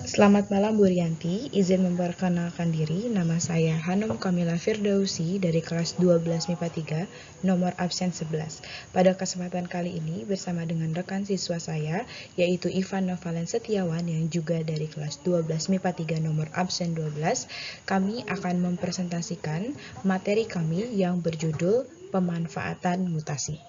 Selamat malam Bu Rianti, izin memperkenalkan diri, nama saya Hanum Kamila Firdausi dari kelas 12 MIPA 3, nomor absen 11. Pada kesempatan kali ini bersama dengan rekan siswa saya, yaitu Ivan Novalen Setiawan yang juga dari kelas 12 MIPA 3 nomor absen 12, kami akan mempresentasikan materi kami yang berjudul pemanfaatan mutasi.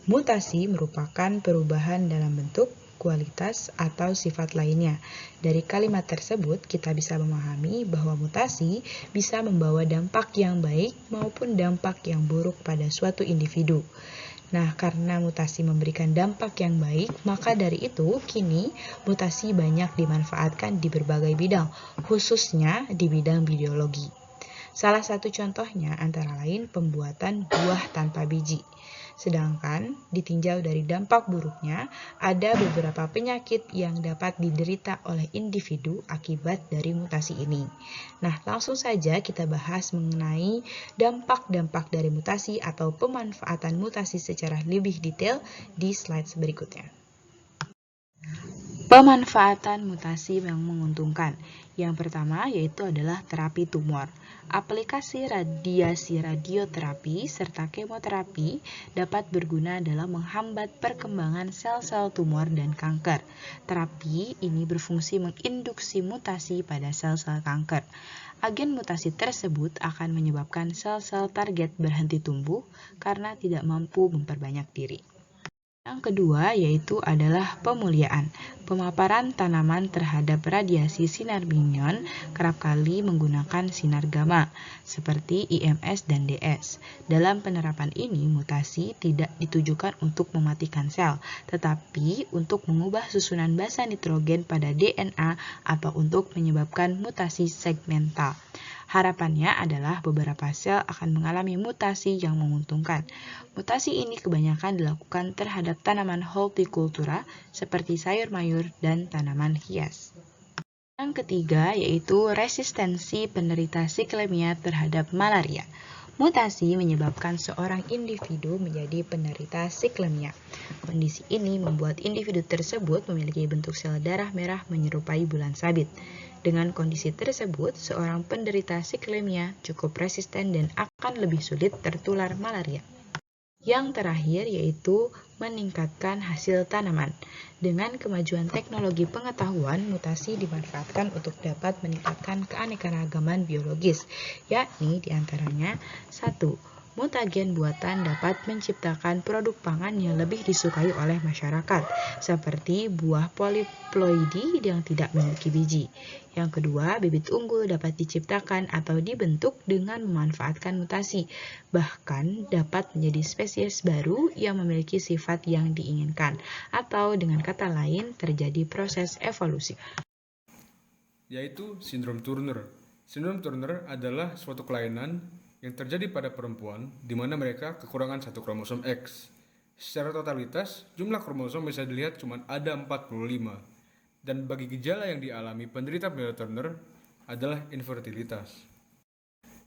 Mutasi merupakan perubahan dalam bentuk, kualitas, atau sifat lainnya. Dari kalimat tersebut, kita bisa memahami bahwa mutasi bisa membawa dampak yang baik maupun dampak yang buruk pada suatu individu. Nah, karena mutasi memberikan dampak yang baik, maka dari itu kini mutasi banyak dimanfaatkan di berbagai bidang, khususnya di bidang biologi. Salah satu contohnya antara lain pembuatan buah tanpa biji. Sedangkan ditinjau dari dampak buruknya, ada beberapa penyakit yang dapat diderita oleh individu akibat dari mutasi ini. Nah, langsung saja kita bahas mengenai dampak-dampak dari mutasi atau pemanfaatan mutasi secara lebih detail di slide berikutnya. Pemanfaatan mutasi yang menguntungkan. Yang pertama yaitu adalah terapi tumor. Aplikasi radiasi radioterapi serta kemoterapi dapat berguna dalam menghambat perkembangan sel-sel tumor dan kanker. Terapi ini berfungsi menginduksi mutasi pada sel-sel kanker. Agen mutasi tersebut akan menyebabkan sel-sel target berhenti tumbuh karena tidak mampu memperbanyak diri. Yang kedua yaitu adalah pemuliaan. Pemaparan tanaman terhadap radiasi sinar minyon kerap kali menggunakan sinar gamma, seperti IMS dan DS. Dalam penerapan ini, mutasi tidak ditujukan untuk mematikan sel, tetapi untuk mengubah susunan basa nitrogen pada DNA atau untuk menyebabkan mutasi segmental. Harapannya adalah beberapa sel akan mengalami mutasi yang menguntungkan. Mutasi ini kebanyakan dilakukan terhadap tanaman hortikultura seperti sayur mayur dan tanaman hias. Yang ketiga yaitu resistensi penderita siklemia terhadap malaria. Mutasi menyebabkan seorang individu menjadi penderita siklemia. Kondisi ini membuat individu tersebut memiliki bentuk sel darah merah menyerupai bulan sabit. Dengan kondisi tersebut, seorang penderita siklemia cukup resisten dan akan lebih sulit tertular malaria. Yang terakhir yaitu meningkatkan hasil tanaman. Dengan kemajuan teknologi pengetahuan, mutasi dimanfaatkan untuk dapat meningkatkan keanekaragaman biologis, yakni diantaranya 1. Mutagen buatan dapat menciptakan produk pangan yang lebih disukai oleh masyarakat, seperti buah poliploidi yang tidak memiliki biji. Yang kedua, bibit unggul dapat diciptakan atau dibentuk dengan memanfaatkan mutasi, bahkan dapat menjadi spesies baru yang memiliki sifat yang diinginkan, atau dengan kata lain terjadi proses evolusi. Yaitu sindrom Turner. Sindrom Turner adalah suatu kelainan yang terjadi pada perempuan di mana mereka kekurangan satu kromosom X. Secara totalitas, jumlah kromosom bisa dilihat cuma ada 45. Dan bagi gejala yang dialami penderita Turner adalah infertilitas.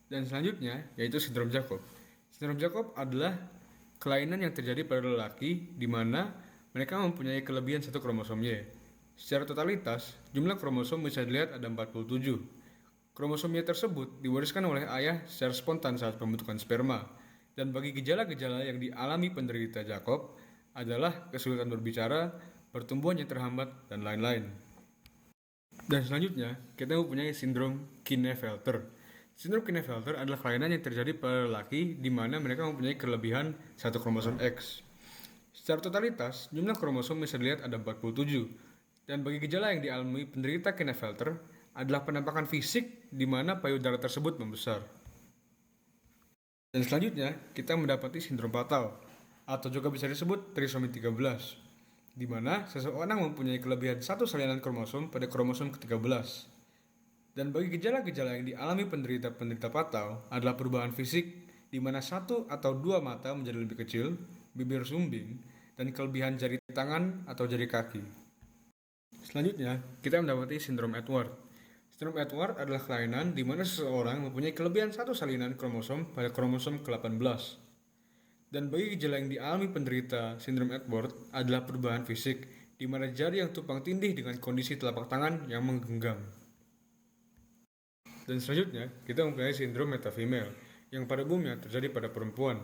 Dan selanjutnya yaitu sindrom Jacob. Sindrom Jacob adalah kelainan yang terjadi pada lelaki di mana mereka mempunyai kelebihan satu kromosom Y. Secara totalitas, jumlah kromosom bisa dilihat ada 47. Kromosom Y tersebut diwariskan oleh ayah secara spontan saat pembentukan sperma. Dan bagi gejala-gejala yang dialami penderita Jacob adalah kesulitan berbicara, pertumbuhan yang terhambat, dan lain-lain. Dan selanjutnya, kita mempunyai sindrom Klinefelter. Sindrom Klinefelter adalah kelainan yang terjadi pada lelaki di mana mereka mempunyai kelebihan satu kromosom X. Secara totalitas, jumlah kromosom bisa dilihat ada 47. Dan bagi gejala yang dialami penderita Klinefelter adalah penampakan fisik di mana payudara tersebut membesar. Dan selanjutnya, kita mendapati sindrom fatal, atau juga bisa disebut trisomi 13, di mana seseorang mempunyai kelebihan satu salinan kromosom pada kromosom ke-13. Dan bagi gejala-gejala yang dialami penderita fatal adalah perubahan fisik, di mana satu atau dua mata menjadi lebih kecil, bibir sumbing, dan kelebihan jari tangan atau jari kaki. Selanjutnya, kita mendapati sindrom Edward. Sindrom Edward adalah kelainan di mana seseorang mempunyai kelebihan satu salinan kromosom pada kromosom ke-18. Dan bagi gejala yang dialami penderita sindrom Edward adalah perubahan fisik, di mana jari yang tumpang tindih dengan kondisi telapak tangan yang menggenggam. Dan selanjutnya, kita mempunyai sindrom metafemale, yang pada umumnya terjadi pada perempuan,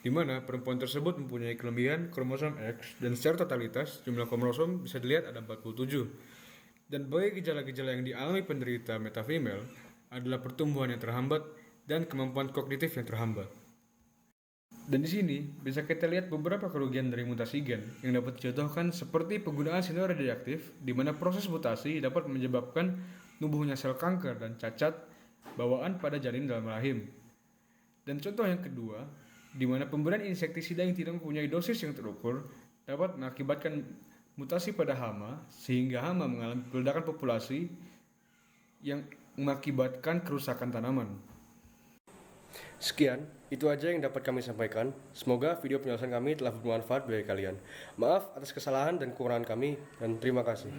di mana perempuan tersebut mempunyai kelebihan kromosom X dan secara totalitas jumlah kromosom bisa dilihat ada 47. Dan bagi gejala-gejala yang dialami penderita metafemale adalah pertumbuhan yang terhambat dan kemampuan kognitif yang terhambat. Dan di sini bisa kita lihat beberapa kerugian dari mutasi gen yang dapat dicontohkan seperti penggunaan senyawa radioaktif, di mana proses mutasi dapat menyebabkan tumbuhnya sel kanker dan cacat bawaan pada janin dalam rahim. Dan contoh yang kedua, di mana pemberian insektisida yang tidak mempunyai dosis yang terukur dapat mengakibatkan mutasi pada hama, sehingga hama mengalami peledakan populasi yang mengakibatkan kerusakan tanaman. Sekian, itu aja yang dapat kami sampaikan. Semoga video penjelasan kami telah bermanfaat bagi kalian. Maaf atas kesalahan dan kekurangan kami, dan terima kasih.